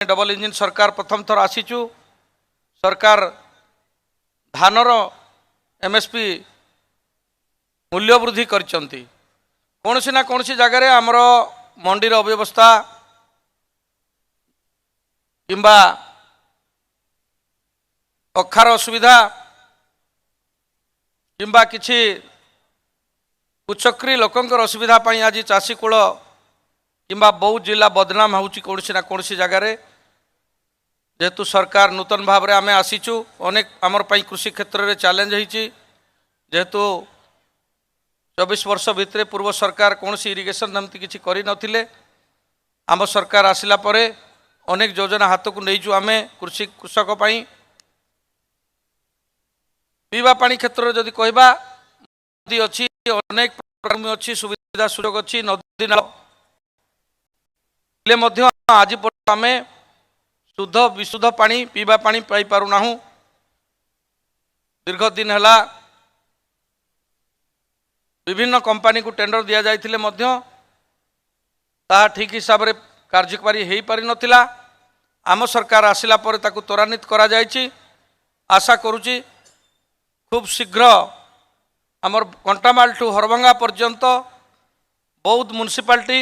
Double engine सरकार प्रथम थर आसीचु सरकार धानर एमएसपी मूल्य वृद्धि करचंती कौनसी ना कौनसी जगार आमर मंडीर अव्यवस्था किंबा अखार असुविधा किंबा किछि कुचक्री लोकंकर असुविधा पाई आज चाषी कूल किंबा बौद्ध जिला बदनाम होउची कौनसी ना कौनसी जगार जेहेतु सरकार नूतन भाव में आमे आसीचु अनेक आमर पाई कृषि क्षेत्र में चैलेंज होइची जेहेतु 24 वर्ष भितर पूर्व सरकार कौन इरिगेशन एमती किसी करि नथिले आम सरकार आसिला परे अनेक योजना हाथ को नहींचु आमे कृषक पाई पीवा पानी क्षेत्र में जदि कहबा नदी अच्छी अनेक प्रकार अच्छी सुविधा सुयोग अच्छी नदी नाले आज आम शुद्ध विशुद्ध पानी पीवा पानी पाई पारुना दीर्घ दिन है विभिन्न कंपनी को टेंडर दि जाइथिले ठीक हिसाब से कार्यकारी हो पारि नथिला आम सरकार आसिला परे ताकू त्वरान्वित करा जायछि आशा करुछि खूब शीघ्र आमर कंटामाल ठू हरभंगा पर्यंत बौद्ध म्युनिसिपालिटी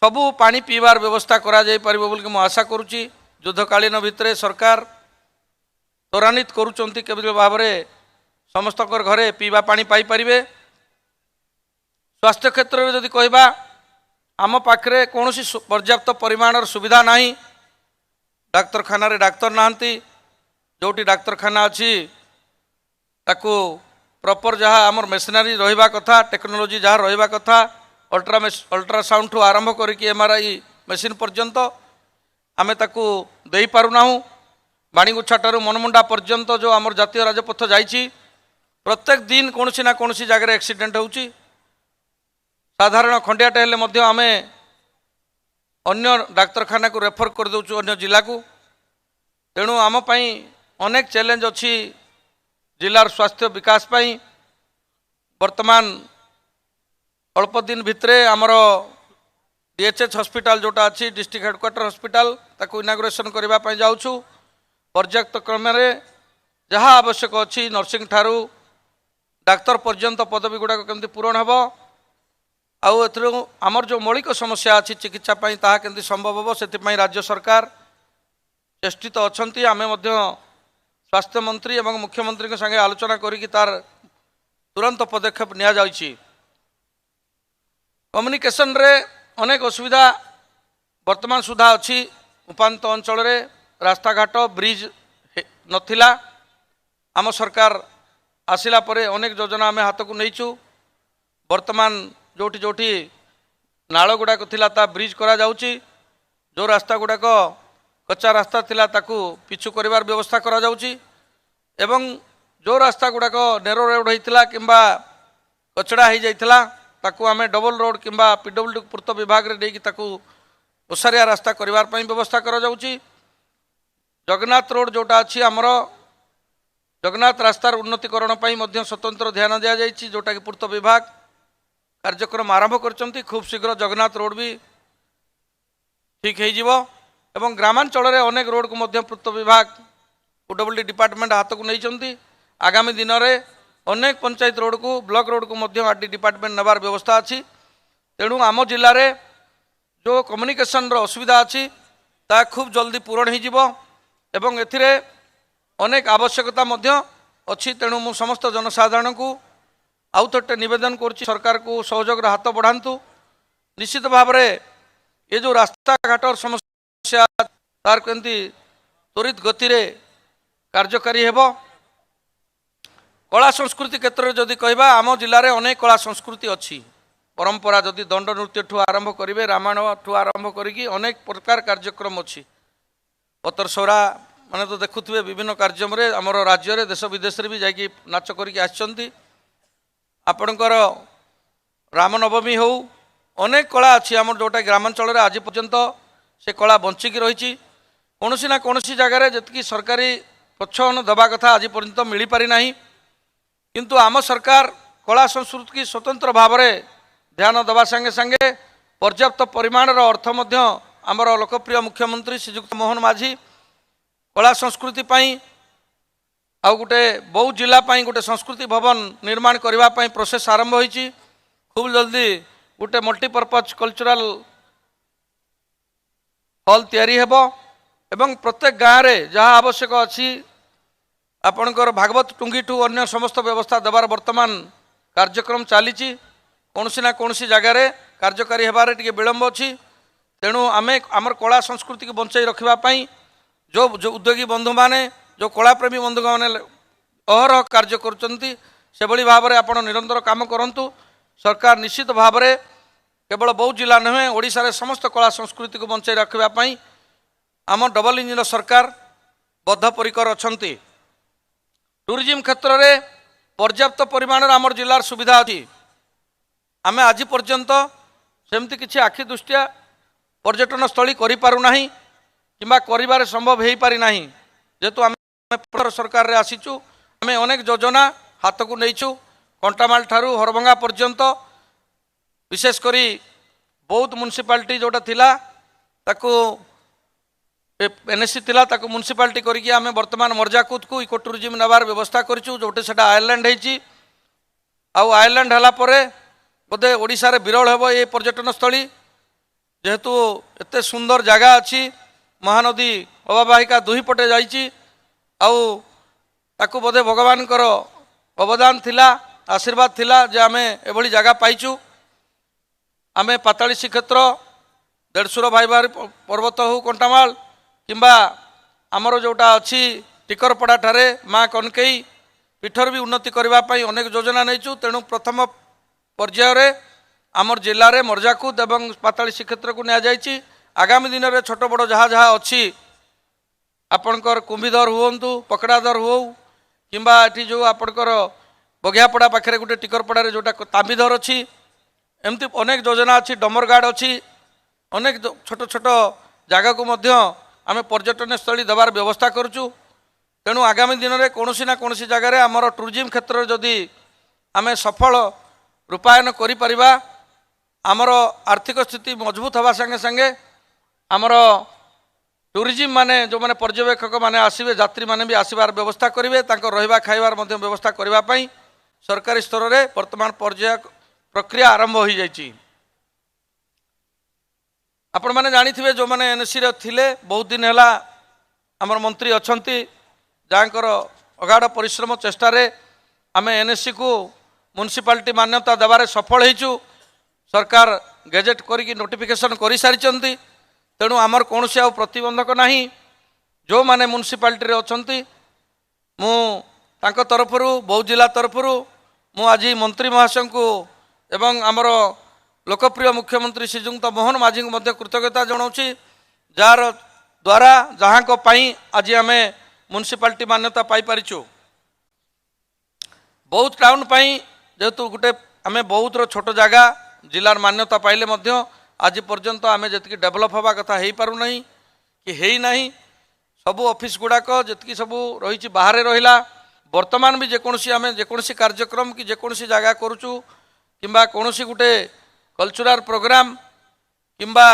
सबू पानी पीवार व्यवस्था करा जाय परिबो बोल के आशा करुछि युद्धकालीन भितरे सरकार त्वरान्वित करुचंती केवल भाव में समस्त घरे पीवा पानी पाई परिबे। स्वास्थ्य क्षेत्र में जदि कहबा आम पाखरे कौन पर्याप्त परिमाणर सुविधा नहीं डाक्तरखाना रे डाक्तर नाहंती जोटी डाक्तरखाना अच्छी ताकू प्रॉपर जहाँ आमर मेसिनरी रहिबा कथा टेक्नोलोजी जहाँ रहिबा कथा अल्ट्रासाउंड ठू आरंभ करिकी एमआरआई मेसीन पर्यंत आमे ताकू देई पारुना बाणीगुच्छा ठारू मनमुंडा पर्यंत जो आमर जातीय राजपथ जाइछि प्रत्येक दिन कौनसी ना कौनसी जगह एक्सीडेंट होउछि साधारण खंडियाटे हेले मध्य आमे अन्य डाक्तरखाना को रेफर कर दउछु अन्य जिला को तेणु आम पई अनेक चैलेंज अच्छी जिलार स्वास्थ्य विकास पई वर्तमान अल्प दिन भितरे आमर डीएचएच हॉस्पिटल जोटा अच्छी डिस्ट्रिक्ट हेडक्वार्टर हॉस्पिटल ताकू इनाग्रेशन करबा पई जाउछु पर्याप्त क्रम में जहाँ आवश्यक अच्छी नर्सिंग ठारू डाक्तर पर्यंत पदवी गुड़ाक केमती पूरण हेबो आउ आमर जो मौलिक समस्या अच्छी चिकित्सा पाई ताहा केमती संभव हेबो सेति राज्य सरकार चेष्टित अछंती आमे मध्य स्वास्थ्य मंत्री एवं मुख्यमंत्री के संगे आलोचना करिकी तार तुरंत पदक्षेप निया जाइछि। कम्युनिकेशन रे अनेक असुविधा वर्तमान सुधा अच्छी उपांत अंचल रे रास्ता घाट ब्रिज नथिला आम सरकार आसिला परे अनेक योजना आमे हाथ को नहींचु वर्तमान जोटी जोटी नाल गुड़ाक थिला ता ब्रिज करा जाउची जो रास्ता गुड़ाक कच्चा रास्ता थिला ताकू पिछु करिवार व्यवस्था करा जाउची एवं जो रास्ता गुड़ाक नेरो रोड होइतिला किंबा कचड़ा हो जाइतिला ताकू आमे डबल रोड किंबा पीडब्ल्यूडी पूर्त विभाग रे देकी ताकू ओसारिया रास्ता करिवार पई व्यवस्था करा जाउची। जगन्नाथ रोड जोटा अच्छी आमर जगन्नाथ रास्तार उन्नतीकरण पई मध्य स्वतंत्र ध्यान दिया जाइछि जोटा कि पूर्त विभाग कार्यक्रम आरंभ करचंती खूब शीघ्र जगन्नाथ रोड भी ठीक हो जिवो एवं ग्रामांचल रे अनेक रोड को मध्य पूर्त विभाग पीडब्ल्यूडी डिपार्टमेंट हाथ को नहींचंती आगामी दिन में अनेक पंचायत रोड को ब्लॉक रोड को मध्य आरडी डिपार्टमेंट नबार व्यवस्था अच्छी तेणु आम जिले में जो कम्युनिकेशन रो असुविधा अच्छी ता खूब जल्दी पूरण हो जिवो एवं एथिरे अनेक आवश्यकता मध्य अच्छी तेणु मु समस्त जनसाधारण को आउ थोटे निवेदन करुच्ची सरकार को सहयोग हाथ बढ़ातु निश्चित भाव में ये जो रास्ता घाटर समस्या तार केमती त्वरित गति रे कार्यकारी हेबो। कला संस्कृति क्षेत्र में जदि कहबा आम जिले में अनेक कला संस्कृति अच्छी परंपरा जदि दंड नृत्य ठू आरंभ करेंगे रामायण ठू आरंभ करी अनेक प्रकार कार्यक्रम अच्छी पतरसौरा माने तो देखुए विभिन्न कार्यक्रम रे आमर राज्य रे देश विदेश रे भी जाकि नाच करके आछंती आपणकर रामनवमी हो अनेक कला अच्छी आम जोटा ग्रामांचल आज पर्यंत से कला बंचिकी रही कौन ना कौन जगार जी सरकारी प्रोत्साहन दबा कथा आज पर्यंत मिल पारि ना किंतु आम सरकार कला संस्कृति की स्वतंत्र भाव में ध्यान दबा संगे संगे पर्याप्त परिमाणर अर्थ आमर लोकप्रिय मुख्यमंत्री श्रीजुक्त मोहन माझी कला संस्कृति आउ गोटे बौद्ध जिला गोटे संस्कृति भवन निर्माण करने प्रोसेस आरंभ होती खूब जल्दी गोटे मल्टीपर्पज कल्चरल हॉल तैयारी हेबो एवं प्रत्येक गाँव में जहाँ आवश्यक अच्छी आपणकर भागवत टुंगी ठू अन्य समस्त व्यवस्था देवार वर्तमान कार्यक्रम चली कौन ना कौन जगार कार्यकारी होबार टे विलम्ब अच्छी तेणु आमे आमर कला संस्कृति को बंचाई रखापी जो उद्योगी बंधु मैंने जो कलाप्रेमी बंधु मैंने अहरह कार्य करी भाव में आप निरंतर काम करूँ सरकार निश्चित भाव में केवल बौद्ध जिला नुहे ओडिशा रे समस्त कला संस्कृति को बंचाई रखापी आम डबल इंजिन सरकार बद्धपरिकर अच्छा टूरिज्म क्षेत्र में पर्याप्त परिमाण आमर जिलार सुविधा अच्छी आम आज पर्यंत सेमती किसी आखि दृष्टिया पर्यटन स्थली करिपारुना किंबा करिबार संभव हो पारि नाही जेतु आम सरकार रे आसीचु आम अनेक योजना हाथ को नहींचु कंटामाल ठारू हरभंगा पर्यंत विशेषकर बौद्ध म्युनिसिपालिटी जोटा थिला ताकू एनएससी थिला ताकू म्युनिसिपालिटी करिकि आम वर्तमान मर्जाकुद को इको टूरिज्म नबार व्यवस्था करिचु जोटे सेटा आयरलैंड होईची आउ आयरलैंड हला परे बोधे ओडिशा रे विरल हेबो ए पर्यटन स्थली जेहेतु एते सुंदर जगह अच्छी महानदी अववाहिका दुई पटे जाइची आउ ताकू बोधे भगवान अवदान थिला आशीर्वाद थिला जे आमे एभली जगह पाइचु आमे पाताली श्रीक्षेत्र देढ़शुर भाईबार पर्वत हो कंटामाल किंबा आमर जोटा अच्छी टिकरपड़ा ठारे माँ कनकई पीठर भी उन्नति करने अनेक योजना नहीं तेणु प्रथम पर्यायर आमर जिले में मर्जाकुद एवं पाताली श्रीक्षेत्र को नि आगामी दिन में छोट बड़ जहाँ जहाँ अच्छी आपणकर कुंभीधर हूँ पकड़ाधर हो किंबा ये जो आपणकर बघियापड़ा पाखे गोटे टिकरपड़ा जोटा तांबीधर अच्छी एमती अनेक योजना अच्छी डमरगार्ड अच्छी अनेक छोट छोट जगह को आम पर्यटन स्थली देवार व्यवस्था करुचु तेणु आगामी दिन में कौन ना कौन जगार आमर टूरिज्म क्षेत्र जदि आम सफल रूपायन करिपरिबा आमर आर्थिक स्थिति मजबूत हवा संगे संगे आमर टूरिज्म माने जो माने पर्यवेक्षक माने आसीबे यात्री माने भी आसीबार व्यवस्था करेंगे रहिबा खाइबार मध्य व्यवस्था करने सरकारी स्तर में वर्तमान पर्याय प्रक्रिया आरंभ हो जाइए आपण मैंने जानी जो मैंने एनएससी थिले बहुत दिन है आमर मंत्री अच्छा जहाँकर अगाध परिश्रम चेष्टार आम एनएससी को म्युनिसिपालिटी मान्यता देवारे सफल होइचु सरकार गेजेट करिकी नोटिफिकेशन कर सारी तेणु आमर कौन से प्रतिबंधक नहीं जो माने म्युनिसिपालिटी रे अछंती मु तांको तरफरु बौद्ध जिला तरफरु मु आज मंत्री महाशय को एवं आमर लोकप्रिय मुख्यमंत्री श्रीजुक्त मोहन माझी को कृतज्ञता जनाऊँगी जार द्वारा जहाँ को पाई आज आम म्युनिसिपालिटी मान्यता पाई परिचु बौद्ध टाउन पाई जेहेतु गोटे आम बौद्ध छोट जगह जिलार मान्यता पाइले आज पर्यंत आम जी डेभलप हवा कथा हो पार ना कि है ना सबू ऑफिस गुड़ाक जी सब रही बाहर रहा वर्तमान भी जेकोसी आम जेकोसी कार्यक्रम कि जेकोसी जगह करुचु किंबा कौन गोटे कल्चरल प्रोग्राम किंबा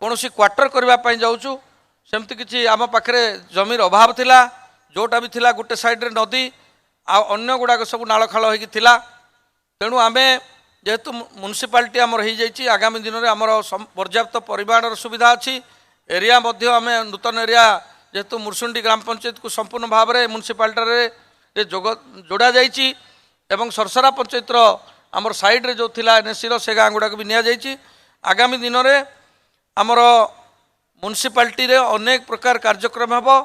कौन क्वार्टर करने जाऊँ सेमती किसी आम पाखे जमीर अभाव थिला जोटा भी थिला गोटे साइड रे नदी अन्य गुड़ाक सब नालखाल होता तेणु आम जेहेतु म्युनिसिपालिटी आमर हो जाइए आगामी दिन में आमर पर्याप्त परिमाण सुविधा अच्छी एरिया आम नूतन एरिया जेहेतु मुरसुंडी ग्राम पंचायत को संपूर्ण भाव में म्युनिसिपालिटी जोड़ा जाइए एवं सरसरा पंचायत आमर साइड रे जो थिला एनएससी से गाँ गुड़ाक भी नि आगामी दिन में आमर म्युनिसिपालिटी रे अनेक प्रकार कार्यक्रम हेबो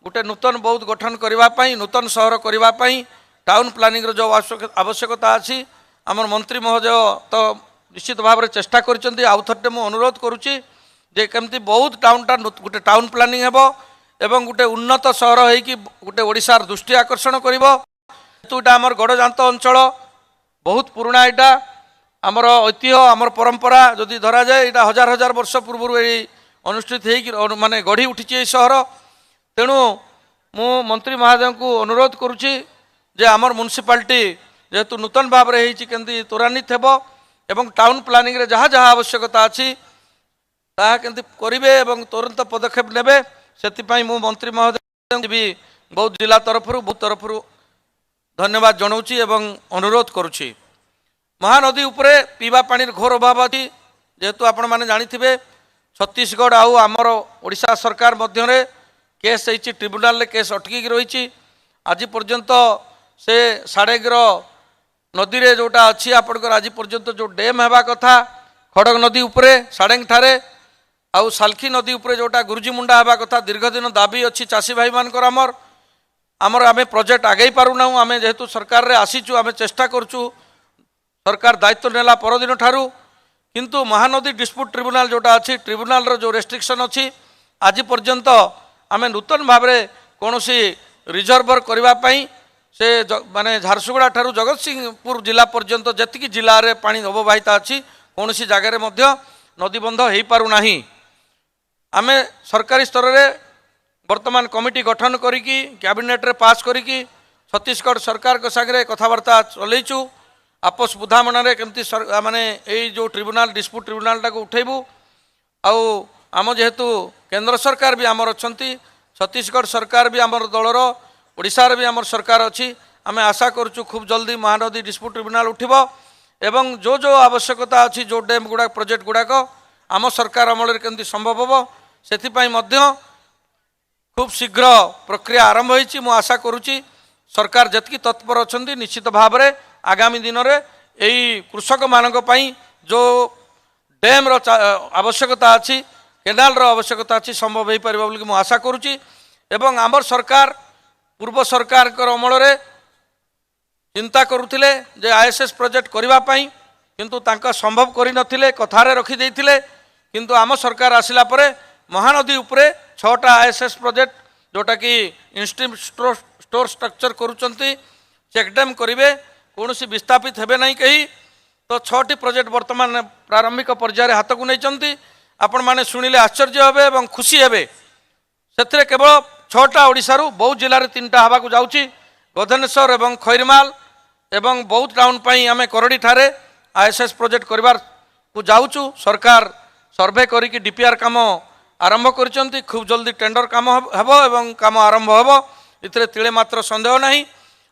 गोटे नूतन बौद्ध गठन करने नूतन सहर करने टाउन प्लानिंग जो आवश्यकता अच्छी आमर मंत्री महोदय तो निश्चित भाव में चेष्टा कर आउथे मु अनुरोध करुच्ची जे केमती बौद्ध टाउनटा गोटे टाउन प्लानिंग हेबो एवं गोटे उन्नत सहर होइकी गोटे ओडिशार दृष्टि आकर्षण करिवो जेतुटा आमर गड़जांत अंचल बहुत पुराना यहाँ आमर ऐतिह्य आमर परंपरा जदि धरा जाए यहाँ हजार हजार वर्ष पूर्व अनुष्ठित हो माने गढ़ी उठी सहर तेणु मु मंत्री महोदय को अनुरोध करुच्ची जे आमर म्युनिसिपालिटी जेहेतु नूतन भाव में केमती त्वरान्वित हेबो एवं टाउन प्लानिंग रे जहाँ जहाँ आवश्यकता अच्छी ତାହା କେମିତି କରିବେ ଏବଂ ତୁରନ୍ତ ପଦକ୍ଷେପ ନେବେ ସେଥିପାଇଁ ମୁଁ ମନ୍ତ୍ରୀ ମହୋଦୟ ବି ବୌଦ୍ଧ ଜିଲ୍ଲା ତରଫରୁ ଧନ୍ୟବାଦ ଜଣାଉଛି ଏବଂ ଅନୁରୋଧ କରୁଛି। ମହାନଦୀ ଉପରେ ପିଇବା ପାଣିର ଘୋର ଅଭାବ ଅଛି। ଯେହେତୁ ଆପଣମାନେ ଜାଣିଥିବେ ଛତିଶଗଡ଼ ଆଉ ଆମର ଓଡ଼ିଶା ସରକାର ମଧ୍ୟରେ କେସ୍ ହେଇଛି, ଟ୍ରିବ୍ୟୁନାଲରେ କେସ୍ ଅଟକିକି ରହିଛି। ଆଜି ପର୍ଯ୍ୟନ୍ତ ସେ ସାଡ଼େଗର ନଦୀରେ ଯେଉଁଟା ଅଛି ଆପଣଙ୍କର ଆଜି ପର୍ଯ୍ୟନ୍ତ ଯେଉଁ ଡ୍ୟାମ୍ ହେବା କଥା ଖଡ଼ଗ ନଦୀ ଉପରେ ସାଡ଼େଙ୍ଗ ଠାରେ ଆଉ ସାଲଖି ନଦୀ ଉପରେ ଯେଉଁଟା ଗୁରୁଜୀମୁଣ୍ଡା ହେବା କଥା ଦୀର୍ଘ ଦିନ ଦାବି ଅଛି ଚାଷୀ ଭାଇମାନଙ୍କର। ଆମେ ପ୍ରୋଜେକ୍ଟ ଆଗେଇ ପାରୁନାହୁଁ। ଆମେ ଯେହେତୁ ସରକାରରେ ଆସିଛୁ ଆମେ ଚେଷ୍ଟା କରୁଛୁ ସରକାର ଦାୟିତ୍ୱ ନେଲା ପରଦିନ ଠାରୁ, କିନ୍ତୁ ମହାନଦୀ ଡିସ୍ପ୍ୟୁଟ୍ ଟ୍ରିବ୍ୟୁନାଲ ଯେଉଁଟା ଅଛି ଟ୍ରିବ୍ୟୁନାଲର ଯେଉଁ ରେଷ୍ଟ୍ରିକ୍ସନ୍ ଅଛି ଆଜି ପର୍ଯ୍ୟନ୍ତ ଆମେ ନୂତନ ଭାବରେ କୌଣସି ରିଜର୍ଭର କରିବା ପାଇଁ ସେ ମାନେ ଝାରସୁଗୁଡ଼ା ଠାରୁ ଜଗତସିଂହପୁର ଜିଲ୍ଲା ପର୍ଯ୍ୟନ୍ତ ଯେତିକି ଜିଲ୍ଲାରେ ପାଣି ଅବବାହିତା ଅଛି କୌଣସି ଜାଗାରେ ମଧ୍ୟ ନଦୀବନ୍ଧ ହୋଇପାରୁନାହିଁ। ଆମେ ସରକାରୀ ସ୍ତରରେ ବର୍ତ୍ତମାନ କମିଟି ଗଠନ କରିକି କ୍ୟାବିନେଟ୍ରେ ପାସ୍ କରିକି ଛତିଶଗଡ଼ ସରକାରଙ୍କ ସାଙ୍ଗରେ କଥାବାର୍ତ୍ତା ଚଲେଇଛୁ। ଆପୋଷ ବୁଝାମଣାରେ କେମିତି ମାନେ ଏଇ ଯେଉଁ ଟ୍ରିବ୍ୟୁନାଲ ଡିସ୍ପ୍ୟୁଟ୍ ଟ୍ରିବ୍ୟୁନାଲଟାକୁ ଉଠେଇବୁ। ଆଉ ଆମ ଯେହେତୁ କେନ୍ଦ୍ର ସରକାର ବି ଆମର ଅଛନ୍ତି, ଛତିଶଗଡ଼ ସରକାର ବି ଆମର ଦଳର, ଓଡ଼ିଶାରେ ବି ଆମର ସରକାର ଅଛି। ଆମେ ଆଶା କରୁଛୁ ଖୁବ୍ ଜଲ୍ଦି ମହାନଦୀ ଡିସ୍ପ୍ୟୁଟ୍ ଟ୍ରିବ୍ୟୁନାଲ ଉଠିବ ଏବଂ ଯେଉଁ ଆବଶ୍ୟକତା ଅଛି ଯେଉଁ ଡ୍ୟାମ୍ ଗୁଡ଼ାକ ପ୍ରୋଜେକ୍ଟ ଗୁଡ଼ାକ ଆମ ସରକାର ଅମଳରେ କେମିତି ସମ୍ଭବ ହେବ ସେଥିପାଇଁ ମଧ୍ୟ ଖୁବ୍ ଶୀଘ୍ର ପ୍ରକ୍ରିୟା ଆରମ୍ଭ ହୋଇଛି। ମୁଁ ଆଶା କରୁଛି ସରକାର ଯେତିକି ତତ୍ପର ଅଛନ୍ତି ନିଶ୍ଚିତ ଭାବରେ ଆଗାମୀ ଦିନରେ ଏଇ କୃଷକମାନଙ୍କ ପାଇଁ ଯେଉଁ ଡ୍ୟାମ୍ର ଆବଶ୍ୟକତା ଅଛି କେନାଲର ଆବଶ୍ୟକତା ଅଛି ସମ୍ଭବ ହୋଇପାରିବ ବୋଲି ମୁଁ ଆଶା କରୁଛି। ଏବଂ ଆମର ସରକାର ପୂର୍ବ ସରକାରଙ୍କର ଅମଳରେ ଚିନ୍ତା କରୁଥିଲେ ଯେ ISS ପ୍ରୋଜେକ୍ଟ କରିବା ପାଇଁ, କିନ୍ତୁ ତାଙ୍କ ସମ୍ଭବ କରିନଥିଲେ, କଥାରେ ରଖିଦେଇଥିଲେ। କିନ୍ତୁ ଆମ ସରକାର ଆସିଲା ପରେ ମହାନଦୀ ଉପରେ 6ଟା ISS ପ୍ରୋଜେକ୍ଟ ଯେଉଁଟାକି ଇନଷ୍ଟ୍ରିମ୍ ଷ୍ଟୋର ଷ୍ଟ୍ରକ୍ଚର କରୁଛନ୍ତି, ଚେକ୍ଡ୍ୟାମ୍ କରିବେ, କୌଣସି ବିସ୍ଥାପିତ ହେବେ ନାହିଁ କେହି। ତ 6ଟି ପ୍ରୋଜେକ୍ଟ ବର୍ତ୍ତମାନ ପ୍ରାରମ୍ଭିକ ପର୍ଯ୍ୟାୟରେ ହାତକୁ ନେଇଛନ୍ତି। ଆପଣମାନେ ଶୁଣିଲେ ଆଶ୍ଚର୍ଯ୍ୟ ହେବେ ଏବଂ ଖୁସି ହେବେ। ସେଥିରେ କେବଳ 6ଟା ଓଡ଼ିଶାରୁ ବୌଦ୍ଧ ଜିଲ୍ଲାରେ 3ଟା ହେବାକୁ ଯାଉଛି, ଗଧନେଶ୍ୱର ଏବଂ ଖଇରମାଲ ଏବଂ ବୌଦ୍ଧ ଟାଉନ୍ ପାଇଁ ଆମେ କରଡ଼ିଠାରେ ISS ପ୍ରୋଜେକ୍ଟ କରିବାକୁ ଯାଉଛୁ। ସରକାର ସର୍ଭେ କରିକି DPR କାମ ଆରମ୍ଭ କରିଛନ୍ତି। ଖୁବ୍ ଜଲ୍ଦି ଟେଣ୍ଡର କାମ ହେବ ଏବଂ କାମ ଆରମ୍ଭ ହେବ, ଏଥିରେ ତିଳେ ମାତ୍ର ସନ୍ଦେହ ନାହିଁ।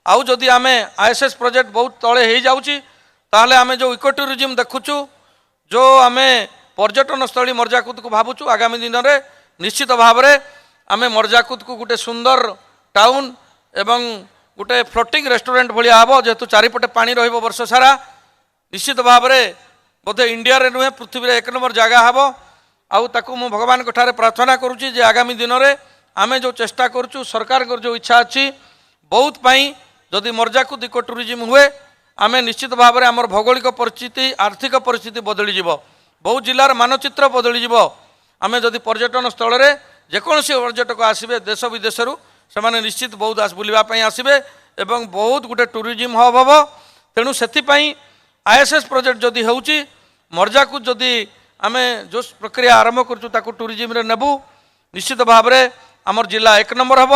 ଆଉ ଯଦି ଆମେ ISS ପ୍ରୋଜେକ୍ଟ ବହୁତ ତଳେ ହେଇଯାଉଛି ତାହେଲେ ଆମେ ଯେଉଁ ଇକୋ ଟୁରିଜିମ୍ ଦେଖୁଛୁ, ଯେଉଁ ଆମେ ପର୍ଯ୍ୟଟନସ୍ଥଳୀ ମର୍ଜାକୁଦକୁ ଭାବୁଛୁ, ଆଗାମୀ ଦିନରେ ନିଶ୍ଚିତ ଭାବରେ ଆମେ ମର୍ଜାକୁଦକୁ ଗୋଟେ ସୁନ୍ଦର ଟାଉନ୍ ଏବଂ ଗୋଟେ ଫ୍ଲୋଟିଂ ରେଷ୍ଟୁରାଣ୍ଟ ଭଳିଆ ହେବ। ଯେହେତୁ ଚାରିପଟେ ପାଣି ରହିବ ବର୍ଷ ସାରା, ନିଶ୍ଚିତ ଭାବରେ ବୋଧେ ଇଣ୍ଡିଆରେ ନୁହେଁ ପୃଥିବୀରେ 1 ନମ୍ବର ଜାଗା ହେବ। ଆଉ ତାକୁ ମୁଁ ଭଗବାନଙ୍କ ଠାରେ ପ୍ରାର୍ଥନା କରୁଛି ଯେ ଆଗାମୀ ଦିନରେ ଆମେ ଯେଉଁ ଚେଷ୍ଟା କରୁଛୁ, ସରକାରଙ୍କର ଯେଉଁ ଇଚ୍ଛା ଅଛି ବୌଦ୍ଧ ପାଇଁ ଯଦି ମର୍ଜାକୁଦ ଇକୋ ଟୁରିଜିମ୍ ହୁଏ ଆମେ ନିଶ୍ଚିତ ଭାବରେ ଆମର ଭୌଗୋଳିକ ପରିସ୍ଥିତି, ଆର୍ଥିକ ପରିସ୍ଥିତି ବଦଳିଯିବ, ବୌଦ୍ଧ ଜିଲ୍ଲାର ମାନଚିତ୍ର ବଦଳିଯିବ। ଆମେ ଯଦି ପର୍ଯ୍ୟଟନ ସ୍ଥଳରେ ଯେକୌଣସି ପର୍ଯ୍ୟଟକ ଆସିବେ ଦେଶ ବିଦେଶରୁ ସେମାନେ ନିଶ୍ଚିତ ବୌଦ୍ଧ ବୁଲିବା ପାଇଁ ଆସିବେ ଏବଂ ବହୁତ ଗୋଟେ ଟୁରିଜିମ୍ ହବ୍ ହେବ। ତେଣୁ ସେଥିପାଇଁ ISS ପ୍ରୋଜେକ୍ଟ ଯଦି ହେଉଛି ମର୍ଜାକୁଦ ଯଦି ଆମେ ଯେଉଁ ପ୍ରକ୍ରିୟା ଆରମ୍ଭ କରୁଛୁ ତାକୁ ଟୁରିଜିମ୍ରେ ନେବୁ, ନିଶ୍ଚିତ ଭାବରେ ଆମର ଜିଲ୍ଲା 1 ନମ୍ବର ହେବ।